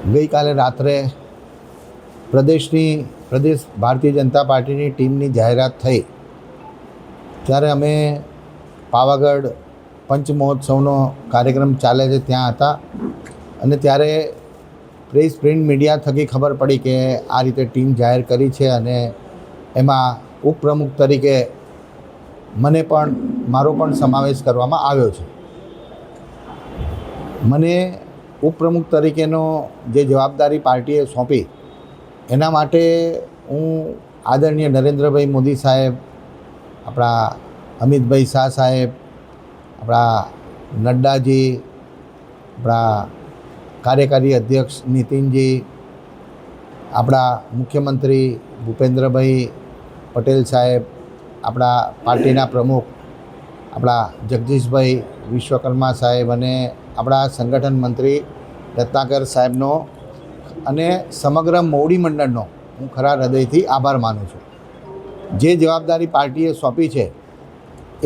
ગઈકાલે રાત્રે પ્રદેશ ભારતીય જનતા પાર્ટીની ટીમની જાહેરાત થઈ ત્યારે અમે પાવાગઢ પંચમહોત્સવનો કાર્યક્રમ ચાલે છે ત્યાં હતા અને ત્યારે પ્રિન્ટ મીડિયા થકી ખબર પડી કે આ રીતે ટીમ જાહેર કરી છે અને એમાં ઉપપ્રમુખ તરીકે મારો પણ સમાવેશ કરવામાં આવ્યો છે. મને ઉપપ્રમુખ તરીકેનો જે જવાબદારી પાર્ટીએ સોંપી એના માટે હું આદરણીય નરેન્દ્રભાઈ મોદી સાહેબ, આપણા અમિતભાઈ શાહ સાહેબ, આપણા નડ્ડાજી, આપણા કાર્યકારી અધ્યક્ષ નીતિનજી, આપણા મુખ્યમંત્રી ભૂપેન્દ્રભાઈ પટેલ સાહેબ, આપણા પાર્ટીના પ્રમુખ આપણા જગદીશભાઈ વિશ્વકર્મા સાહેબ અને આપણા સંગઠન મંત્રી રત્નાકર સાહેબનો અને સમગ્ર મોવડી મંડળનો હું ખરા હૃદયથી આભાર માનું છું. જે જવાબદારી પાર્ટીએ સોંપી છે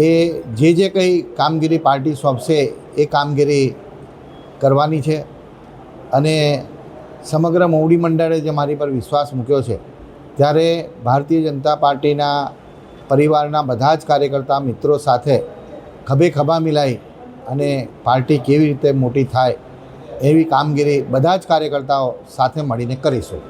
એ જે કંઈ કામગીરી પાર્ટી સોંપશે એ કામગીરી કરવાની છે અને સમગ્ર મોવડી મંડળે જે મારી પર વિશ્વાસ મૂક્યો છે ત્યારે ભારતીય જનતા પાર્ટીના પરિવારના બધા જ કાર્યકર્તા મિત્રો સાથે ખભે ખભા મિલાઈ અને પાર્ટી કેવી રીતે મોટી થાય એવી કામગીરી બધા જ કાર્યકર્તાઓ સાથે મળીને કરીશું.